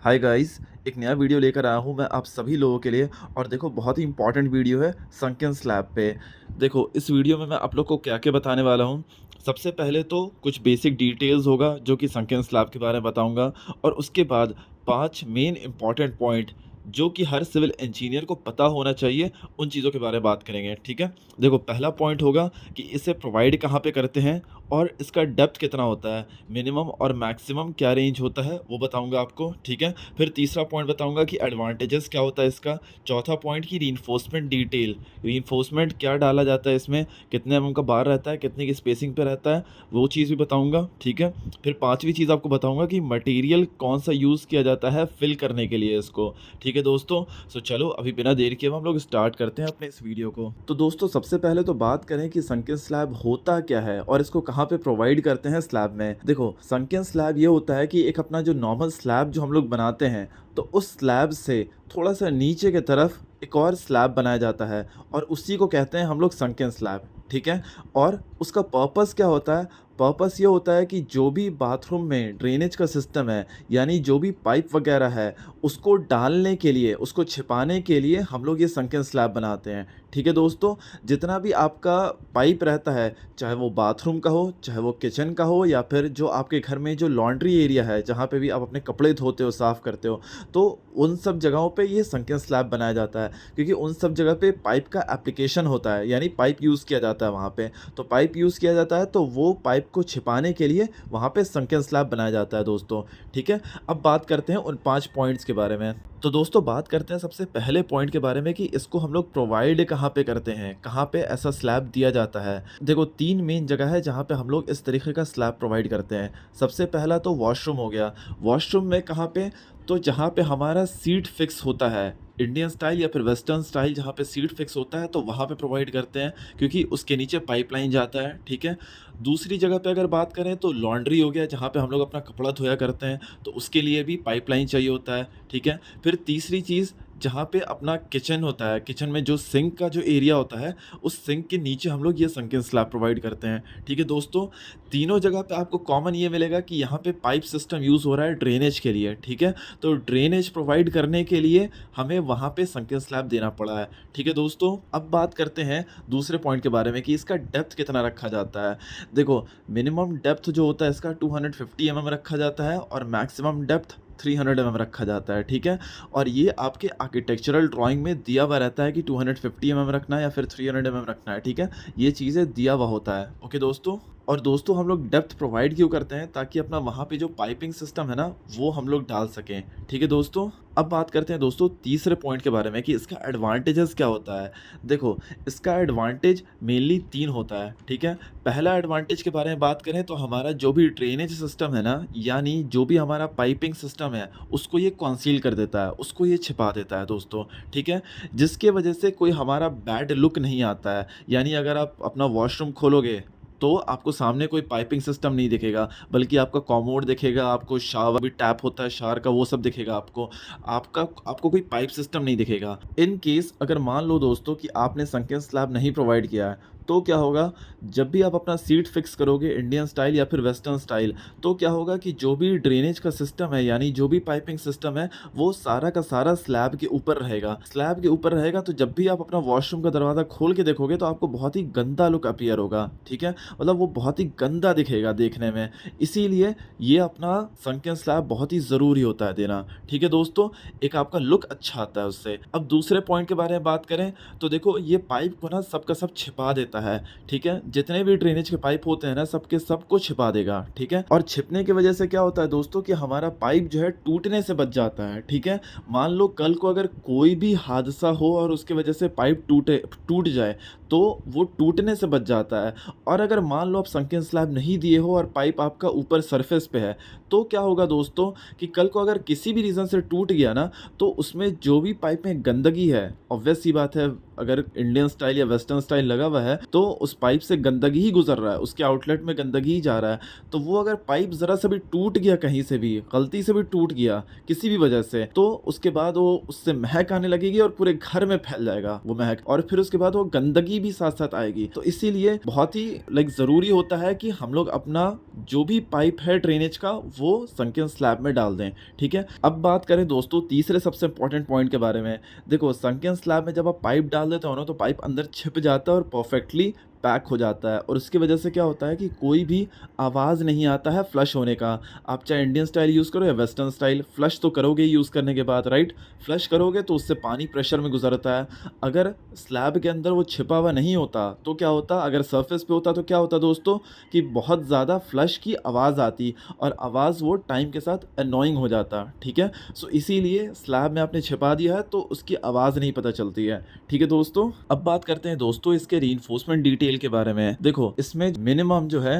Hi guys, एक नया video लेकर आया हूँ मैं आप सभी लोगों के लिए। और देखो, बहुत ही इंपॉर्टेंट वीडियो है संकन स्लैब पे। देखो, इस वीडियो में मैं आप लोग को क्या-क्या बताने वाला हूँ। सबसे पहले तो कुछ बेसिक डिटेल्स होगा जो कि संकन स्लैब के बारे में बताऊँगा, और उसके बाद 5 मेन इंपॉर्टेंट पॉइंट जो कि हर सिविल इंजीनियर को पता होना चाहिए, उन चीज़ों के बारे में बात करेंगे, ठीक है? देखो, पहला पॉइंट होगा कि इसे प्रोवाइड कहाँ पे करते हैं और इसका डेप्थ कितना होता है, मिनिमम और मैक्सिमम क्या रेंज होता है, वो बताऊँगा आपको, ठीक है? फिर तीसरा पॉइंट बताऊँगा कि एडवांटेजेस क्या होता है इसका। चौथा पॉइंट कि रीइंफोर्समेंट डिटेल, रीइंफोर्समेंट क्या डाला जाता है इसमें, कितने एमएम का बार रहता है, कितने की स्पेसिंग पे रहता है, वो चीज़ भी बताऊँगा, ठीक है? फिर पाँचवीं चीज़ आपको बताऊँगा कि मटेरियल कौन-सा यूज़ किया जाता है फिल करने के लिए इसको, ठीक है दोस्तों? सो चलो, अभी बिना देर किए हम लोग स्टार्ट करते हैं अपने इस वीडियो को। तो दोस्तों, सबसे पहले तो बात करें कि संकीर्ण स्लैब होता क्या है और इसको कहाँ पे प्रोवाइड करते हैं स्लैब में। देखो, संकीर्ण स्लैब ये होता है कि एक अपना जो नॉर्मल स्लैब जो हम लोग बनाते हैं, तो उस स्लैब से थोड़ा सा नीचे की तरफ एक और स्लैब बनाया जाता है, और उसी को कहते हैं हम लोग संकीर्ण स्लैब, ठीक है? और उसका पर्पस क्या होता है? पर्पस ये होता है कि जो भी बाथरूम में ड्रेनेज का सिस्टम है, यानी जो भी पाइप वगैरह है, उसको डालने के लिए, उसको छिपाने के लिए हम लोग ये संकीर्ण स्लैब बनाते हैं, ठीक है दोस्तों? जितना भी आपका पाइप रहता है, चाहे वो बाथरूम का हो, चाहे वो किचन का हो, या फिर जो आपके घर में जो लॉन्ड्री एरिया है, जहाँ पे भी आप अपने कपड़े धोते हो, साफ़ करते हो, तो उन सब जगहों पे ये संकीर्ण स्लैब बनाया जाता है, क्योंकि उन सब जगह पे पाइप का एप्लीकेशन होता है, यानी पाइप यूज़ किया जाता है वहाँ पे। तो पाइप यूज़ किया जाता है, तो वो पाइप को छिपाने के लिए वहाँ पे संकीर्ण स्लैब बनाया जाता है दोस्तों, ठीक है? अब बात करते हैं उन 5 पॉइंट्स के बारे में। तो दोस्तों, बात करते हैं सबसे पहले पॉइंट के बारे में कि इसको हम लोग प्रोवाइड कहाँ पे करते हैं, कहाँ पे ऐसा स्लैब दिया जाता है। देखो, 3 मेन जगह है जहाँ पे हम लोग इस तरीके का स्लैब प्रोवाइड करते हैं। सबसे पहला तो वॉशरूम हो गया। वॉशरूम में कहाँ पे? तो जहाँ पे हमारा सीट फिक्स होता है, इंडियन स्टाइल या फिर वेस्टर्न स्टाइल, जहाँ पे सीट फिक्स होता है, तो वहाँ पे प्रोवाइड करते हैं, क्योंकि उसके नीचे पाइपलाइन जाता है, ठीक है? दूसरी जगह पे अगर बात करें तो लॉन्ड्री हो गया, जहाँ पे हम लोग अपना कपड़ा धोया करते हैं, तो उसके लिए भी पाइपलाइन चाहिए होता है, ठीक है? फिर तीसरी चीज़, जहाँ पे अपना किचन होता है, किचन में जो सिंक का जो एरिया होता है, उस सिंक के नीचे हम लोग ये संकीर्ण स्लैब प्रोवाइड करते हैं, ठीक है दोस्तों? तीनों जगह पे आपको कॉमन ये मिलेगा कि यहाँ पे पाइप सिस्टम यूज़ हो रहा है ड्रेनेज के लिए, ठीक है? तो ड्रेनेज प्रोवाइड करने के लिए हमें वहाँ पे संकीर्ण स्लैब देना पड़ा है, ठीक है दोस्तों? अब बात करते हैं दूसरे पॉइंट के बारे में कि इसका डेप्थ कितना रखा जाता है। देखो, मिनिमम डेप्थ जो होता है इसका 250 एमएम रखा जाता है, और मैक्सिमम डेप्थ 300 एमएम रखा जाता है, ठीक है? और ये आपके आर्किटेक्चरल ड्राइंग में दिया हुआ रहता है कि 250 एमएम रखना है या फिर 300 एमएम रखना है, ठीक है? ये चीज़ें दिया हुआ होता है, ओके दोस्तों? और दोस्तों, हम लोग डेप्थ प्रोवाइड क्यों करते हैं? ताकि अपना वहाँ पे जो पाइपिंग सिस्टम है ना, वो हम लोग डाल सकें, ठीक है दोस्तों? अब बात करते हैं दोस्तों तीसरे पॉइंट के बारे में कि इसका एडवांटेजेस क्या होता है। देखो, इसका एडवांटेज मेनली 3 होता है, ठीक है? पहला एडवांटेज के बारे में बात करें तो हमारा जो भी ड्रेनेज सिस्टम है ना, यानी जो भी हमारा पाइपिंग सिस्टम है, उसको ये कंसील कर देता है, उसको ये छिपा देता है दोस्तों, ठीक है? जिसकी वजह से कोई हमारा बैड लुक नहीं आता है। यानी अगर आप अपना वॉशरूम खोलोगे, तो आपको सामने कोई पाइपिंग सिस्टम नहीं दिखेगा, बल्कि आपका कॉमोड दिखेगा, आपको शावर भी टैप होता है शावर का, वो सब दिखेगा आपको। आपका आपको कोई पाइप सिस्टम नहीं दिखेगा। इन केस अगर मान लो दोस्तों कि आपने संकीर्ण स्लैब नहीं प्रोवाइड किया है, तो क्या होगा? जब भी आप अपना सीट फिक्स करोगे इंडियन स्टाइल या फिर वेस्टर्न स्टाइल, तो क्या होगा कि जो भी ड्रेनेज का सिस्टम है, यानी जो भी पाइपिंग सिस्टम है, वो सारा का सारा स्लैब के ऊपर रहेगा। स्लैब के ऊपर रहेगा, तो जब भी आप अपना वॉशरूम का दरवाज़ा खोल के देखोगे, तो आपको बहुत ही गंदा लुक अपीयर होगा, ठीक है? मतलब वो बहुत ही गंदा दिखेगा देखने में। इसीलिए ये अपना संकीर्ण स्लैब बहुत ही ज़रूरी होता है देना, ठीक है दोस्तों? एक आपका लुक अच्छा आता है उससे। अब दूसरे पॉइंट के बारे में बात करें, तो देखो, ये पाइप को ना सब का सब छिपा देता है, ठीक है? जितने भी ड्रेनेज के पाइप होते हैं ना, सबके सबको छिपा देगा, ठीक है? और छिपने की वजह से क्या होता है दोस्तों कि हमारा पाइप जो है टूटने से बच जाता है, ठीक है? मान लो कल को अगर कोई भी हादसा हो और उसकी वजह से पाइप टूट जाए, तो वो टूटने से बच जाता है। और अगर मान लो आप संकीर्ण स्लैब नहीं दिए हो और पाइप आपका ऊपर सरफेस पे है, तो क्या होगा दोस्तों कि कल को अगर किसी भी रीज़न से टूट गया ना, तो उसमें जो भी पाइप में गंदगी है, ऑब्वियस सी बात है, अगर इंडियन स्टाइल या वेस्टर्न स्टाइल लगा हुआ है, तो उस पाइप से गंदगी ही गुजर रहा है, उसके आउटलेट में गंदगी ही जा रहा है। तो वो अगर पाइप ज़रा सा भी टूट गया, कहीं से भी गलती से भी टूट गया किसी भी वजह से, तो उसके बाद वो उससे महक आने लगेगी और पूरे घर में फैल जाएगा वो महक, और फिर उसके बाद वो गंदगी सेफ्टी भी साथ-साथ आएगी। तो इसीलिए बहुत ही ज़रूरी होता है कि हम लोग अपना जो भी पाइप है ड्रेनेज का वो संकीर्ण स्लैब में डाल दें, ठीक है? अब बात करें दोस्तों तीसरे सबसे इम्पोर्टेंट पॉइंट के बारे में। देखो संकीर्ण स्लैब में जब आप पाइप डाल देते हो ना तो पाइप अंदर छिप जाता है और परफेक्टली पैक हो जाता है और उसकी वजह से क्या होता है कि कोई भी आवाज़ नहीं आता है फ्लश होने का। आप चाहे इंडियन स्टाइल यूज़ करो या वेस्टर्न स्टाइल, फ्लश तो करोगे ही यूज़ करने के बाद, राइट? फ्लश करोगे तो उससे पानी प्रेशर में गुज़रता है। अगर स्लैब के अंदर वो छिपा हुआ नहीं होता तो क्या होता, अगर सरफेस पे होता तो क्या होता दोस्तों कि बहुत ज़्यादा फ्लश की आवाज़ आती और आवाज़ वो टाइम के साथ अननोइंग हो जाता, ठीक है? सो इसीलिए स्लैब में आपने छिपा दिया है तो उसकी आवाज़ नहीं पता चलती है, ठीक है दोस्तों? अब बात करते हैं दोस्तों इसके रीइंफोर्समेंट डिटेल के बारे में। देखो इसमें मिनिमम जो है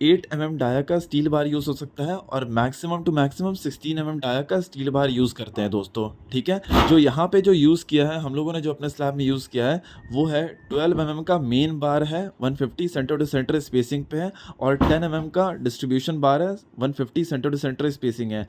8 डाया का स्टील बार यूज़ हो सकता है और मैक्सिमम टू मैक्सिमम 16 डाया का स्टील बार यूज़ करते हैं दोस्तों, ठीक है? जो यहाँ पे जो यूज़ किया है हम लोगों ने, जो अपने स्लैब में यूज़ किया है वो है 12 का मेन बार है, 150 सेंटर टू सेंटर स्पेसिंग पे है और 10 का डिस्ट्रीब्यूशन बार है, 150 सेंटर टू सेंटर स्पेसिंग है।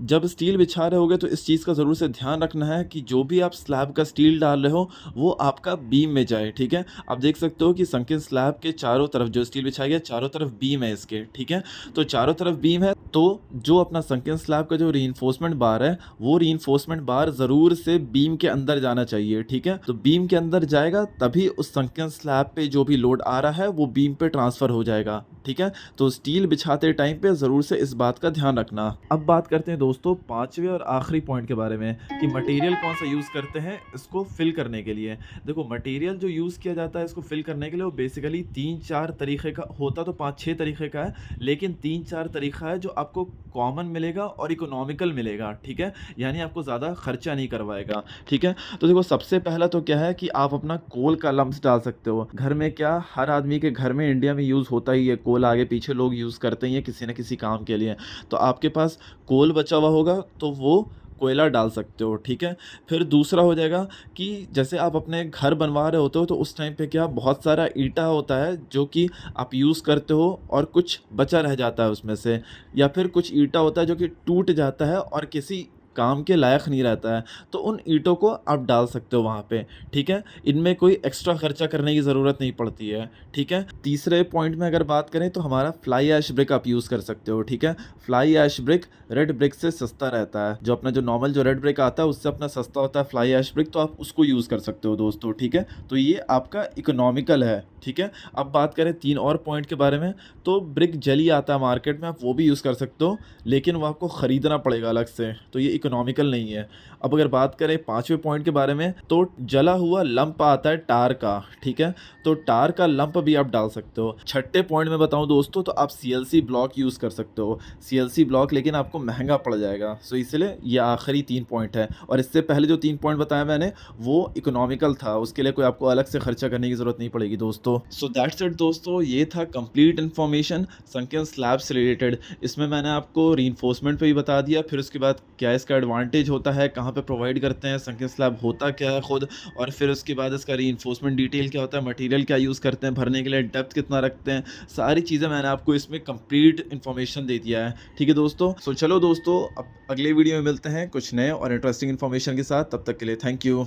जब स्टील बिछा रहे होगे तो इस चीज़ का ज़रूर से ध्यान रखना है कि जो भी आप स्लैब का स्टील डाल रहे हो वो आपका बीम में जाए, ठीक है? आप देख सकते हो कि संकीर्ण स्लैब के चारों तरफ जो स्टील बिछाया गया चारों तरफ बीम है इसके, ठीक है? तो चारों तरफ बीम है तो जो अपना संकीर्ण स्लैब का जो रीइंफोर्समेंट बार है वो रीइंफोर्समेंट बार ज़रूर से बीम के अंदर जाना चाहिए, ठीक है? तो बीम के अंदर जाएगा तभी उस संकीर्ण स्लैब पे जो भी लोड आ रहा है वो बीम पे ट्रांसफ़र हो जाएगा, ठीक है? तो स्टील बिछाते टाइम पे ज़रूर से इस बात का ध्यान रखना। अब बात करते हैं दोस्तों पाँचवें और आखिरी पॉइंट के बारे में कि मटेरियल कौन सा यूज़ करते हैं इसको फिल करने के लिए। देखो मटेरियल जो यूज़ किया जाता है इसको फिल करने के लिए वो बेसिकली 3-4 तरीके का होता, तो 5-6 तरीके का है, लेकिन 3-4 तरीका है जो आपको कॉमन मिलेगा और इकोनॉमिकल मिलेगा, ठीक है? यानी आपको ज़्यादा खर्चा नहीं करवाएगा, ठीक है? तो देखो सबसे पहला तो क्या है कि आप अपना कोल का लम्स डाल सकते हो। घर में क्या हर आदमी के घर में इंडिया में यूज़ होता ही है, कोल आगे पीछे लोग यूज़ करते ही हैं किसी न किसी काम के लिए। तो आपके पास कोल बचा हुआ होगा तो वो कोयला डाल सकते हो, ठीक है? फिर दूसरा हो जाएगा कि जैसे आप अपने घर बनवा रहे होते हो तो उस टाइम पे क्या बहुत सारा ईंटा होता है जो कि आप यूज़ करते हो और कुछ बचा रह जाता है उसमें से, या फिर कुछ ईंटा होता है जो कि टूट जाता है और किसी काम के लायक नहीं रहता है, तो उन ईंटों को आप डाल सकते हो वहाँ पे, ठीक है? इनमें कोई एक्स्ट्रा खर्चा करने की ज़रूरत नहीं पड़ती है, ठीक है? तीसरे पॉइंट में अगर बात करें तो हमारा फ्लाई ऐश ब्रिक आप यूज़ कर सकते हो, ठीक है? Fly ash brick red brick से सस्ता रहता है। जो अपना जो नॉर्मल जो रेड ब्रिक आता है उससे अपना सस्ता होता है फ्लाई ऐश ब्रिक, तो आप उसको यूज़ कर सकते हो दोस्तों, ठीक है? तो ये आपका इकोनॉमिकल है, ठीक है? अब बात करें 3 और पॉइंट के बारे में, तो ब्रिक जेली आता है मार्केट में, आप वो भी यूज़ कर सकते हो, लेकिन वो आपको ख़रीदना पड़ेगा अलग से, तो ये इकोनॉमिकल नहीं है। अब अगर बात करें 5वें पॉइंट के बारे में, तो जला हुआ लंप आता है टार का, ठीक है? तो टार का लंप भी आप डाल सकते हो। छठे पॉइंट में बताऊँ दोस्तों तो आप सीएलसी ब्लॉक यूज़ कर सकते हो। सीएलसी ब्लॉक लेकिन आपको महँगा पड़ जाएगा, सो इसलिए ये आखिरी 3 पॉइंट है और इससे पहले जो 3 पॉइंट बताया मैंने वो इकोनॉमिकल था, उसके लिए कोई आपको अलग से खर्चा करने की ज़रूरत नहीं पड़ेगी दोस्तों। सो दैट्स इट दोस्तों, ये था कंप्लीट इन्फॉर्मेशन संकीर्ण स्लैब से रिलेटेड। इसमें मैंने आपको रीइंफोर्समेंट पे भी बता दिया, फिर उसके बाद क्या इसका एडवांटेज होता है, कहाँ पे प्रोवाइड करते हैं, संकीर्ण स्लैब होता क्या है खुद, और फिर उसके बाद इसका रीइंफोर्समेंट डिटेल क्या होता है, मटेरियल क्या यूज़ करते हैं भरने के लिए, डेप्थ कितना रखते हैं, सारी चीज़ें मैंने आपको इसमें कंप्लीट इन्फॉर्मेशन दे दिया है, ठीक है दोस्तों? सो चलो दोस्तों अब अगले वीडियो में मिलते हैं कुछ नए और इंटरेस्टिंग इन्फॉर्मेशन के साथ, तब तक के लिए थैंक यू।